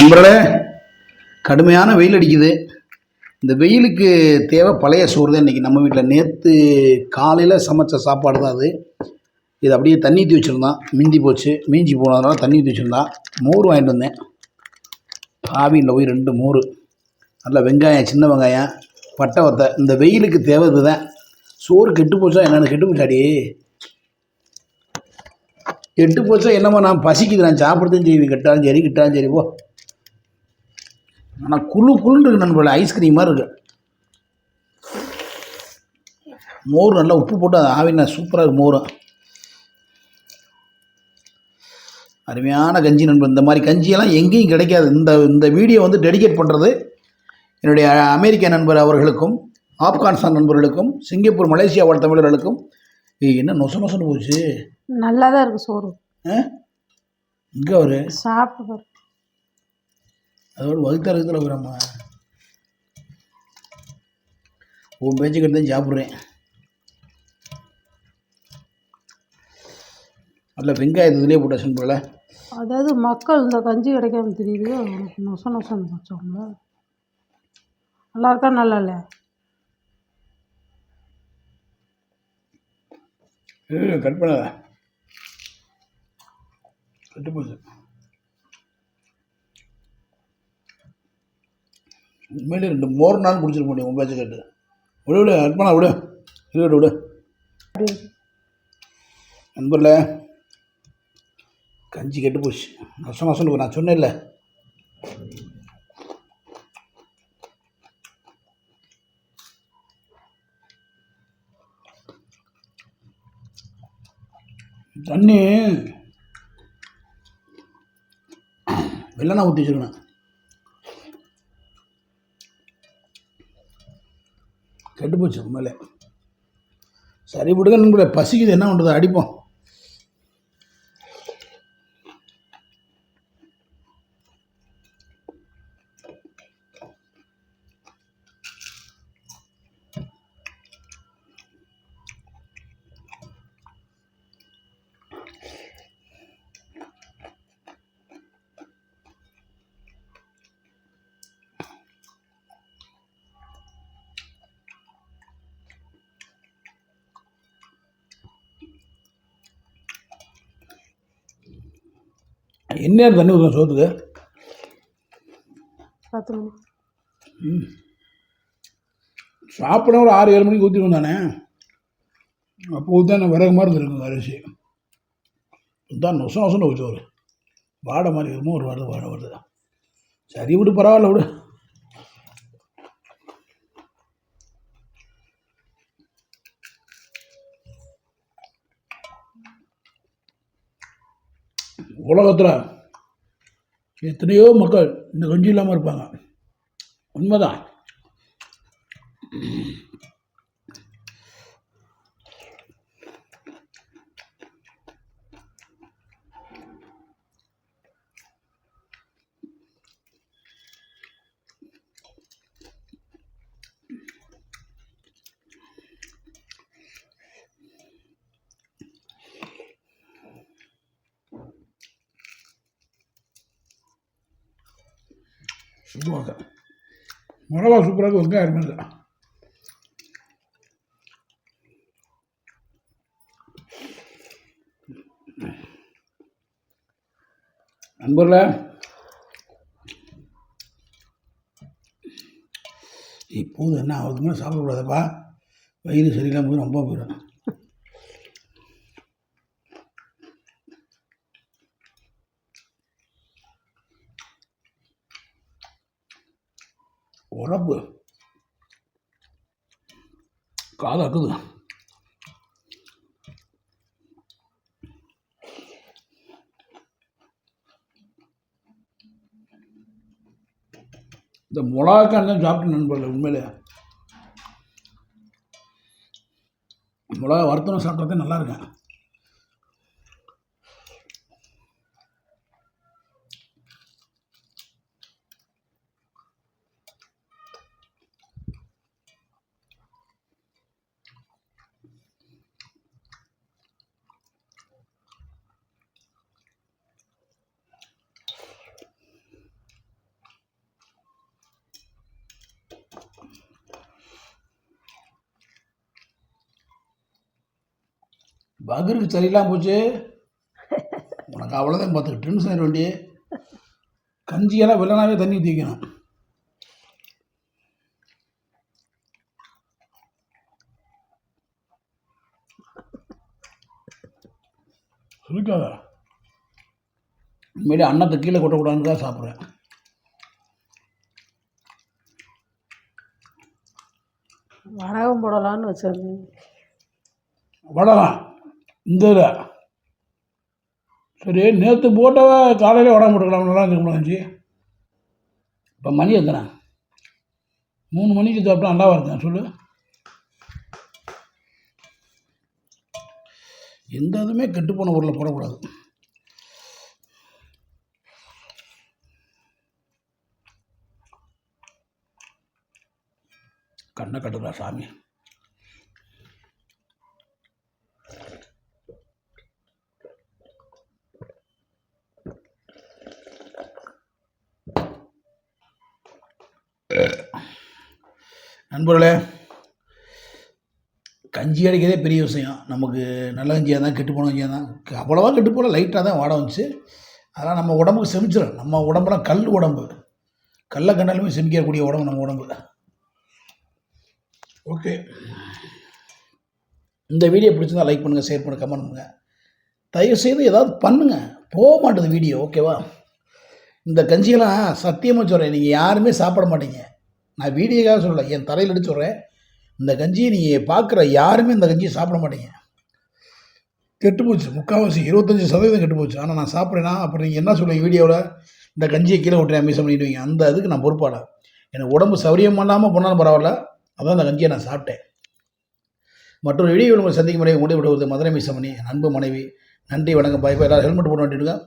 நண்பர்களே, கடுமையான வெயில் அடிக்குது. இந்த வெயிலுக்கு தேவை பழைய சோறு தான். இன்றைக்கி நம்ம வீட்டில் நேற்று காலையில் சமைச்ச சாப்பாடு தான் அது. இது அப்படியே தண்ணி ஊற்றி வச்சுருந்தான், மீஞ்சி போனதுனால தண்ணி ஊற்றி வச்சுருந்தான். மோர் வாங்கிட்டு வந்தேன். ஆவியில் போய் 2 மோர், நல்ல வெங்காயம், சின்ன வெங்காயம், பட்டை வத்தை. இந்த வெயிலுக்கு தேவை இதுதான். சோறு கெட்டு போச்சா என்னென்னு? கெட்டு போச்சாடி, கெட்டு போச்சா என்னம்மா? நான் பசிக்குது, நான் சாப்பிட்றதும் செய்வேன். கிட்டாலும் சரி போ. ஆனால் குழுன்னு இருக்கு நண்பர்களே, ஐஸ்கிரீம் மாதிரி இருக்கு. மோர் நல்லா உப்பு போட்டு அது ஆவினா சூப்பராக இருக்குது. மோரும் அருமையான கஞ்சி நண்பர். இந்த மாதிரி கஞ்சியெல்லாம் எங்கேயும் கிடைக்காது. இந்த வீடியோ வந்து டெடிகேட் பண்ணுறது என்னுடைய அமெரிக்க நண்பர் அவர்களுக்கும், ஆப்கானிஸ்தான் நண்பர்களுக்கும், சிங்கப்பூர், மலேசியா வாழ் தமிழர்களுக்கும். என்ன நொசன்னு போச்சு. நல்லா தான் இருக்குது சோறு. இங்கே ஒரு சாப்பிட்டு அதோட வகுத்தரத்தில் வரம்மா. உன் பேச்சுக்கிட்டு தான் சாப்பிட்றேன். அதில் வெங்காயத்துலேயே போட்டாச்சுன்னு போல. அதாவது மக்கள் இந்த கஞ்சி கிடைக்காம தெரியுது. அவனுக்கு நொசன்னு வச்சோம்ல. நல்லா இருக்கா? நல்லா இல்லை. கட் பண்ணாத, கட்டு போச்சு. உண்மையிலே 2 மோர் நாள் குடிச்சிருக்க முடியும். உன் பேச்சு கேட்டு விடு கட் பண்ணா விடு. நண்பர்ல, கஞ்சி கெட்டு போச்சு. நொசன்னு நான் சொன்னேன்ல. தண்ணி வெள்ளனா ஊற்றி வச்சுருக்கேன். கெட்டு போச்சு உண்மையிலே. சரி விடுங்க நண்பர்களே, பசிக்குது, என்ன பண்ணுறது, அடிப்போம். என்ன தண்ணி ஊற்றணும் சோத்துக்கு? 10 மணி. சாப்பிட ஒரு 6-7 மணிக்கு ஊற்றிடுவோம் தானே. அப்போ ஊற்றா விறகு மாதிரி இருக்குங்க அரிசி. இதுதான் நொசன்னு ஊற்றி ஒரு வாடை மாதிரி இருக்குமோ, ஒரு வாடை வருது. சரி விடு, பரவாயில்ல விடு. உலகத்தில் எத்தனையோ மக்கள் இந்த கஞ்சி இல்லாமல் இருப்பாங்க. உண்மைதான். சூப்பராக மிளகா சூப்பராக வெங்காயம் அருமையில்லை. நண்பர்கள, இப்போது என்ன ஆகுதுன்னா சாப்பிடக்கூடாதுப்பா. வயிறு சரியில்லாமல் போய் ரொம்ப போயிடும். உடம்பு காதாக்குது. இந்த மிளகாக்கான் தான் சாப்பிட்டு நண்பர்கள். உண்மையிலே மிளகா வறுத்தணும் சாப்பிட்டா நல்லா இருக்கேன். பகருக்கு சரியில்லாம போச்சு. உனக்கு அவ்வளோதான் பார்த்துக்க. டென்ஷன் ஆயிட வேண்டிய கஞ்சியெல்லாம் வெள்ளனாவே தண்ணி ஊற்றி வைக்கணும். சொல்லிக்காத. உண்மையிலே அன்னத்தை கீழே கொட்டக்கூடாதுன்னு தான் சாப்பிட்றேன். வடகம் போடலான்னு வச்சிருந்தேன். வடகம் இந்த இதில் சரி, நேற்று போட்டவ காலையில் வடகம் போட்டுக்கலாம், நல்லா இருக்குங்களா கஞ்சி? இப்போ மணி எத்தனை? 3 மணிக்கு சாப்பிட்டா நல்லாவா இருக்கேன் சொல்லு. எந்த இதுவுமே கெட்டுப்போன பொருளை போடக்கூடாது. கண்ணை கட்டுறா சாமி. நண்பர்களே, கஞ்சி அடிக்கிறதே பெரிய விஷயம். நமக்கு நல்ல கஞ்சியாக தான், கெட்டு போன கஞ்சியாக தான், அவ்வளோவா கெட்டு போல, லைட்டாக தான் வாடை வந்துச்சு. அதெல்லாம் நம்ம உடம்புக்கு செமிச்சிடும். நம்ம உடம்புலாம் கல் உடம்பு, கல்லை கண்டாலுமே செமிக்கக்கூடிய உடம்பு நம்ம உடம்பு. ஓகே, இந்த வீடியோ பிடிச்சிருந்தா லைக் பண்ணுங்கள், ஷேர் பண்ணுங்கள், கமெண்ட் பண்ணுங்கள். தயவுசெய்து ஏதாவது பண்ணுங்கள், போக மாட்டேது வீடியோ. ஓகேவா? இந்த கஞ்சியெல்லாம் சத்தியமாக சொல்கிறேன், நீங்கள் யாருமே சாப்பிட மாட்டீங்க. நான் வீடியோக்காக சொல்லலை, என் தலையில் எடுத்து சொல்கிறேன். இந்த கஞ்சியை நீங்கள் பார்க்குற யாருமே இந்த கஞ்சியை சாப்பிட மாட்டீங்க. கெட்டு போச்சு, முக்கால்வாசி 25% கெட்டு போச்சு. ஆனால் நான் சாப்பிட்றேன்னா அப்புறம் நீங்கள் என்ன சொல்லுவீங்க வீடியோவில்? இந்த கஞ்சியை கீழே விட்டுறேன் மிஸ் பண்ணிடுவீங்க. அந்த இதுக்கு நான் பொறுப்பாட. எனக்கு உடம்பு சௌரியம் பண்ணாமல் போனாலும் பரவாயில்ல, அதான் அந்த கஞ்சியை நான் சாப்பிட்டேன். மற்றொரு வீடியோவில் உங்களை சந்திக்கும் முறை உங்களை விடுவது மதுரை மிஸ் பண்ணி அன்பு மனைவி. நன்றி, வணக்கம், பாய் பாய். எல்லாரும் ஹெல்மெட் போட வேண்டியதுங்க.